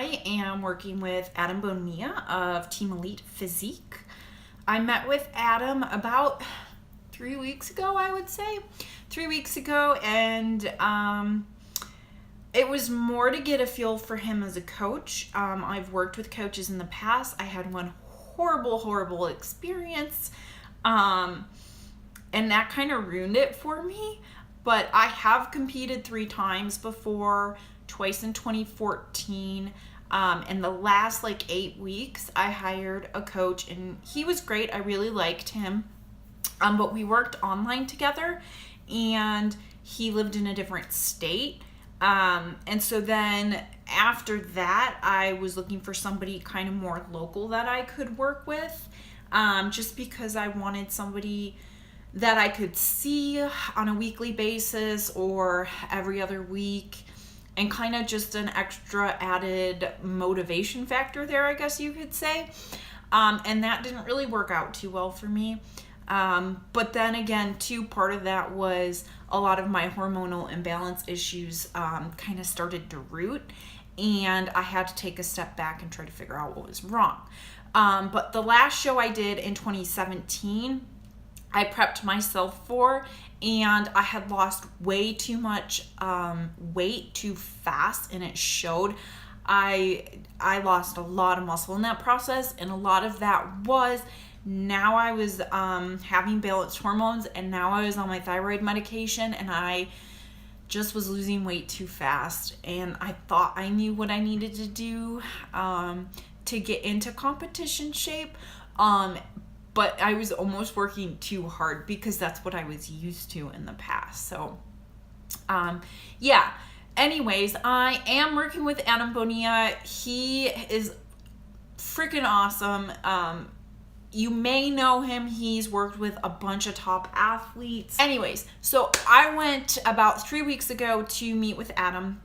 I am working with Adam Bonilla of Team Elite Physique. I met with Adam about 3 weeks ago, I would say. 3 weeks ago, and it was more to get a feel for him as a coach. I've worked with coaches in the past. I had one horrible experience, and that kind of ruined it for me. But I have competed 3 times before, twice in 2014. In the last 8 weeks, I hired a coach, and he was great. I really liked him. But we worked online together, and he lived in a different state. And so then after that, I was looking for somebody kind of more local that I could work with, just because I wanted somebody that I could see on a weekly basis or every other week, and kind of just an extra added motivation factor there, I guess you could say. And that didn't really work out too well for me. But then again, too, part of that was a lot of my hormonal imbalance issues kind of started to root, and I had to take a step back and try to figure out what was wrong. But the last show I did in 2017, I prepped myself for, and I had lost way too much weight too fast, and it showed. I lost a lot of muscle in that process, and a lot of that was now I was having balanced hormones, and now I was on my thyroid medication, and I just was losing weight too fast, and I thought I knew what I needed to do to get into competition shape, but I was almost working too hard because that's what I was used to in the past. So yeah, anyways, I am working with Adam Bonilla. He is freaking awesome. You may know him. He's worked with a bunch of top athletes. Anyways, so I went about 3 weeks ago to meet with Adam.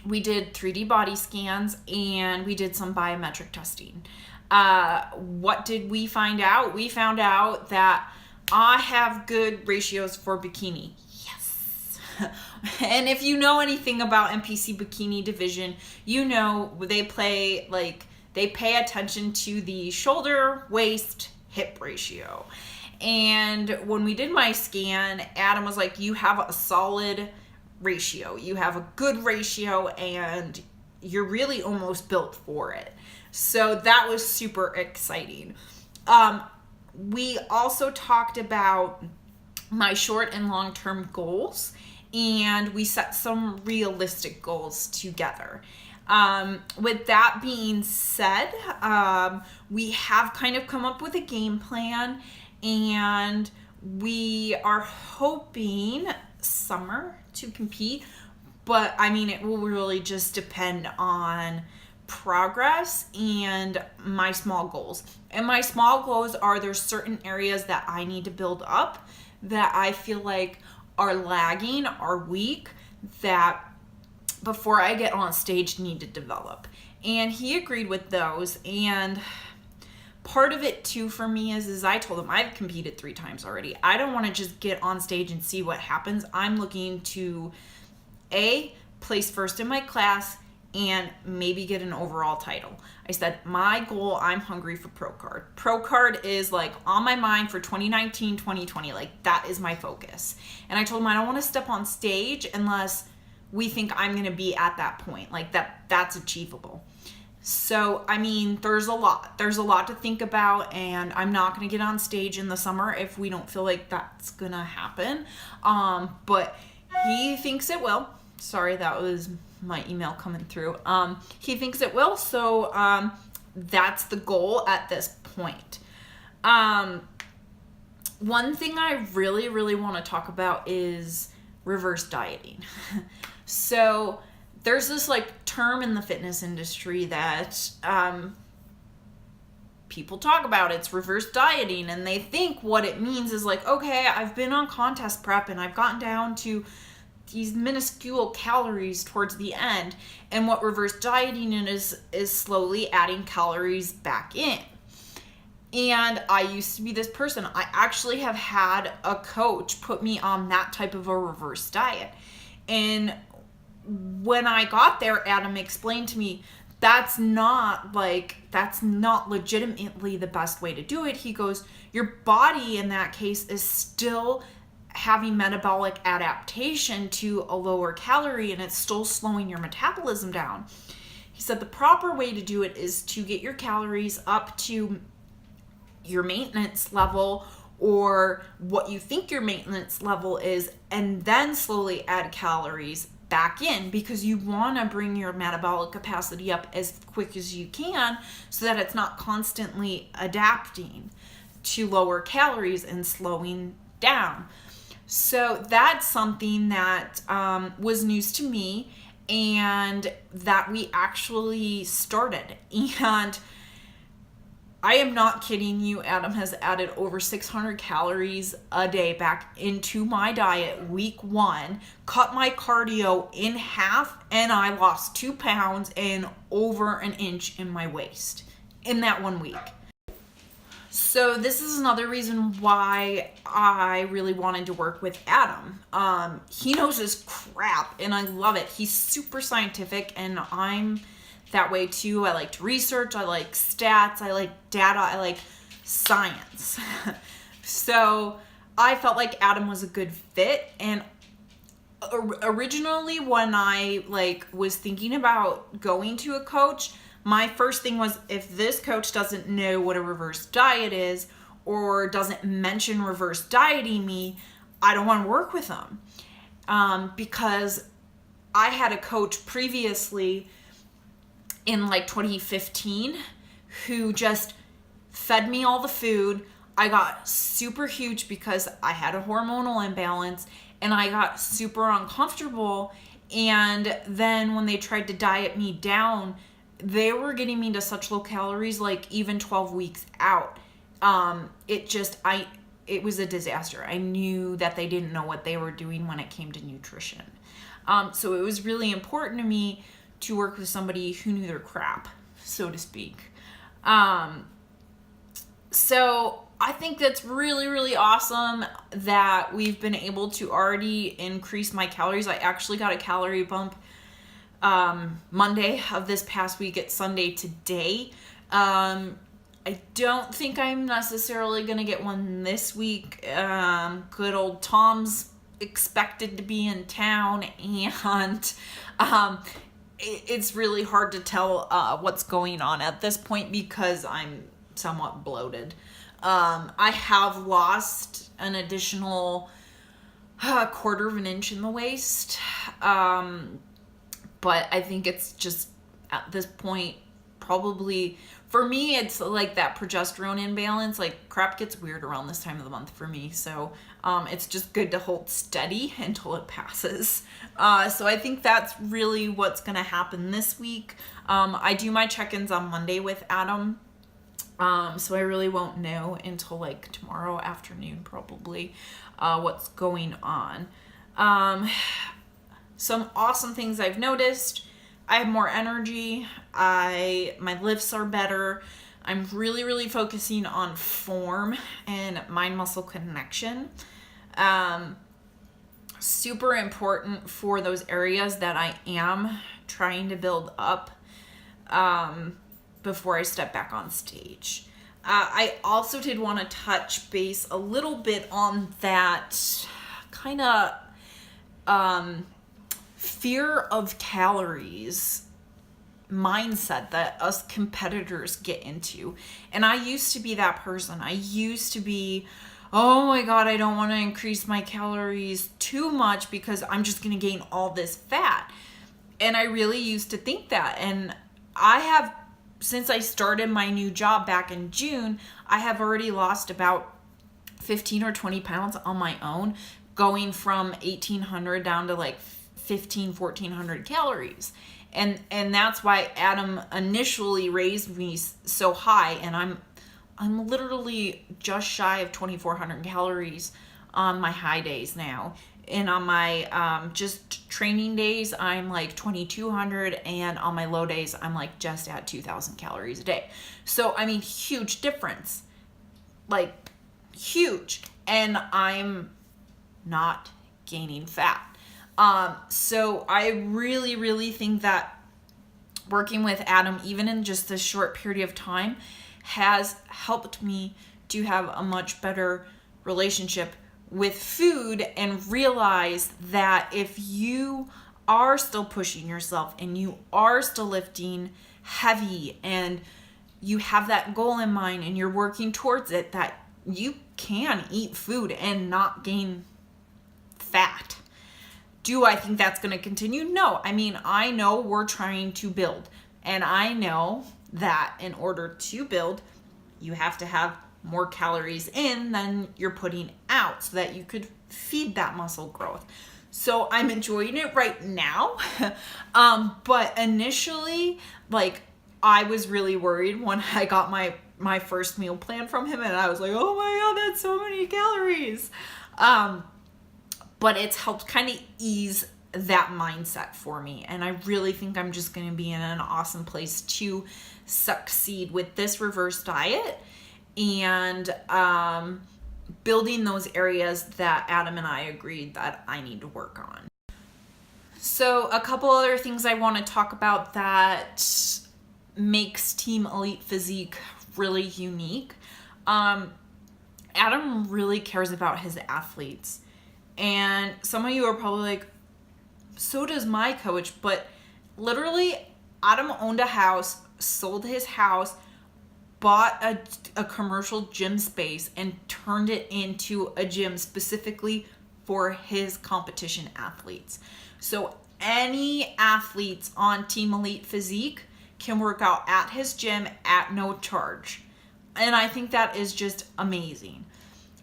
We did 3D body scans, and we did some biometric testing. What did we find out? We found out that I have good ratios for bikini. Yes. And if you know anything about NPC bikini division, you know they pay attention to the shoulder, waist, hip ratio. And when we did my scan, Adam was like, you have a solid ratio. You have a good ratio, and you're really almost built for it. So that was super exciting. We also talked about my short and long-term goals, and we set some realistic goals together. With that being said, we have kind of come up with a game plan, and we are hoping summer to compete, but I mean, it will really just depend on progress and my small goals. And my small goals are, there's certain areas that I need to build up that I feel like are lagging, are weak, that before I get on stage need to develop. And he agreed with those. And part of it too for me is I told him I've competed 3 times already. I don't want to just get on stage and see what happens. I'm looking to place first in my class and maybe get an overall title. I said, my goal, I'm hungry for Pro Card. Pro Card is on my mind for 2019, 2020. That is my focus. And I told him I don't want to step on stage unless we think I'm going to be at that point. That's achievable. So, I mean, there's a lot to think about, and I'm not going to get on stage in the summer if we don't feel like that's going to happen. But he thinks it will. Sorry, that was my email coming through. He thinks it will, so that's the goal at this point. One thing I really want to talk about is reverse dieting. So there's this term in the fitness industry that people talk about. It's reverse dieting, and they think what it means is okay, I've been on contest prep and I've gotten down to these minuscule calories towards the end, and what reverse dieting is slowly adding calories back in. And I used to be this person. I actually have had a coach put me on that type of a reverse diet. And when I got there, Adam explained to me that's not legitimately the best way to do it. He goes, your body in that case is still having metabolic adaptation to a lower calorie, and it's still slowing your metabolism down. He said the proper way to do it is to get your calories up to your maintenance level, or what you think your maintenance level is, and then slowly add calories back in, because you want to bring your metabolic capacity up as quick as you can so that it's not constantly adapting to lower calories and slowing down. So that's something that was news to me, and that we actually started. And I am not kidding you, Adam has added over 600 calories a day back into my diet week 1, cut my cardio in half, and I lost 2 pounds and over an inch in my waist in that 1 week. So this is another reason why I really wanted to work with Adam. He knows his crap, and I love it. He's super scientific, and I'm that way too. I like to research, I like stats, I like data, I like science. So I felt like Adam was a good fit. And originally when I was thinking about going to a coach, my first thing was, if this coach doesn't know what a reverse diet is, or doesn't mention reverse dieting me, I don't want to work with them. Because I had a coach previously in 2015 who just fed me all the food. I got super huge because I had a hormonal imbalance, and I got super uncomfortable. And then when they tried to diet me down, they were getting me to such low calories, even 12 weeks out. It was a disaster. I knew that they didn't know what they were doing when it came to nutrition. So it was really important to me to work with somebody who knew their crap, so to speak. So I think that's really, really awesome that we've been able to already increase my calories. I actually got a calorie bump Monday of this past week. It's Sunday today. I don't think I'm necessarily going to get one this week. Good old Tom's expected to be in town, and it's really hard to tell what's going on at this point because I'm somewhat bloated. I have lost an additional quarter of an inch in the waist. But I think it's just at this point, probably for me, it's that progesterone imbalance. Crap gets weird around this time of the month for me. So it's just good to hold steady until it passes. So I think that's really what's going to happen this week. I do my check-ins on Monday with Adam. So I really won't know until tomorrow afternoon, probably, what's going on. Some awesome things I've noticed. I have more energy. My lifts are better. I'm really, really focusing on form and mind-muscle connection. Super important for those areas that I am trying to build up before I step back on stage. I also did want to touch base a little bit on that kind of fear of calories mindset that us competitors get into. And I used to be that person. I used to be, oh my God, I don't want to increase my calories too much because I'm just going to gain all this fat. And I really used to think that. And I have, since I started my new job back in June, I have already lost about 15 or 20 pounds on my own, going from 1,800 down to 1,400 calories. And that's why Adam initially raised me so high, and I'm literally just shy of 2,400 calories on my high days now. And on my just training days, I'm 2,200, and on my low days, I'm just at 2,000 calories a day. So, I mean, huge difference. Huge. And I'm not gaining fat. So I really, really think that working with Adam, even in just this short period of time, has helped me to have a much better relationship with food and realize that if you are still pushing yourself and you are still lifting heavy and you have that goal in mind and you're working towards it, that you can eat food and not gain fat. Do I think that's going to continue? No. I mean, I know we're trying to build, and I know that in order to build, you have to have more calories in than you're putting out so that you could feed that muscle growth. So I'm enjoying it right now. But initially, like, I was really worried when I got my first meal plan from him, and I was like, oh my God, that's so many calories. But it's helped kind of ease that mindset for me. And I really think I'm just going to be in an awesome place to succeed with this reverse diet and building those areas that Adam and I agreed that I need to work on. So a couple other things I want to talk about that makes Team Elite Physique really unique. Adam really cares about his athletes. And some of you are probably like, so does my coach. But literally, Adam owned a house, sold his house, bought a commercial gym space, and turned it into a gym specifically for his competition athletes. So any athletes on Team Elite Physique can work out at his gym at no charge. And I think that is just amazing.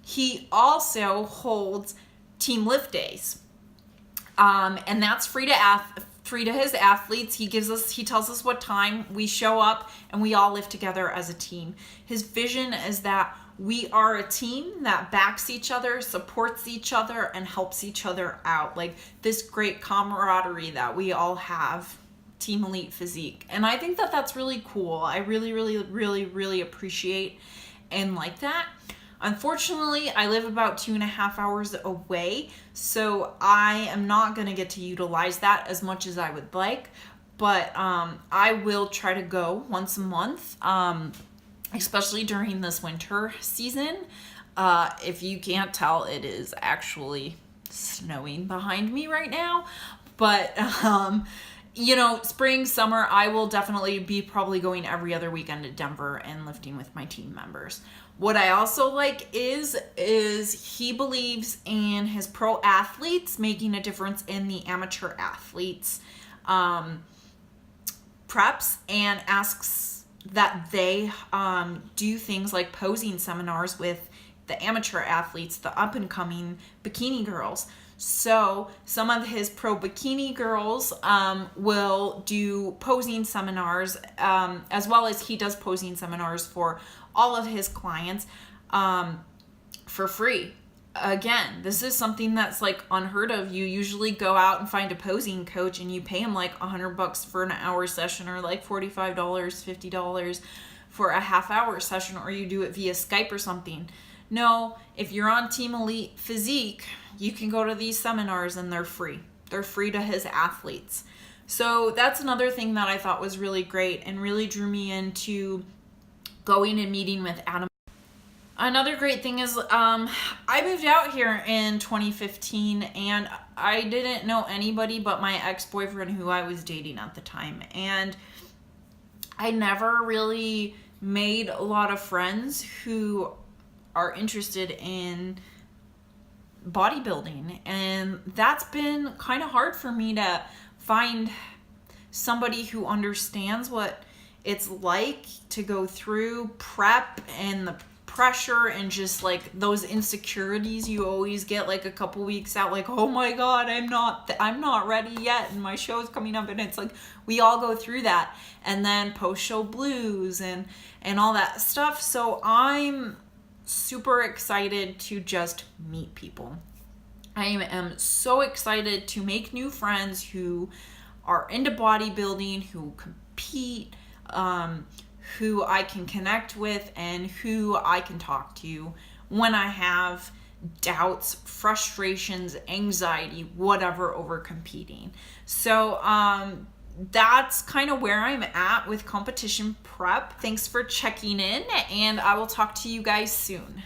He also holds Team Lift Days. And that's free to his athletes. He tells us what time we show up and we all lift together as a team. His vision is that we are a team that backs each other, supports each other, and helps each other out. Like this great camaraderie that we all have, Team Elite Physique. And I think that that's really cool. I really, really, really, really appreciate and like that. Unfortunately, I live about 2.5 hours away, so I am not going to get to utilize that as much as I would like, but I will try to go once a month, especially during this winter season. If you can't tell, it is actually snowing behind me right now, but spring, summer, I will definitely be probably going every other weekend to Denver and lifting with my team members. What I also like is he believes in his pro athletes making a difference in the amateur athletes preps, and asks that they do things like posing seminars with the amateur athletes, the up and coming bikini girls. So some of his pro bikini girls will do posing seminars, as well as he does posing seminars for all of his clients for free. Again, this is something that's like unheard of. You usually go out and find a posing coach and you pay him like $100 for an hour session, or like $45, $50 for a half hour session, or you do it via Skype or something. No, if you're on Team Elite Physique, you can go to these seminars and they're free. They're free to his athletes. So that's another thing that I thought was really great and really drew me into going and meeting with Adam. Another great thing is I moved out here in 2015, and I didn't know anybody but my ex-boyfriend who I was dating at the time. And I never really made a lot of friends who are interested in bodybuilding, and that's been kind of hard for me to find somebody who understands what it's like to go through prep and the pressure and just like those insecurities you always get like a couple weeks out, like, oh my God, I'm not ready yet and my show's coming up. And it's like we all go through that, and then post-show blues and all that stuff. So I'm super excited to just meet people. I am so excited to make new friends who are into bodybuilding, who compete, who I can connect with, and who I can talk to when I have doubts, frustrations, anxiety, whatever, over competing. So that's kind of where I'm at with competition prep. Thanks for checking in, and I will talk to you guys soon.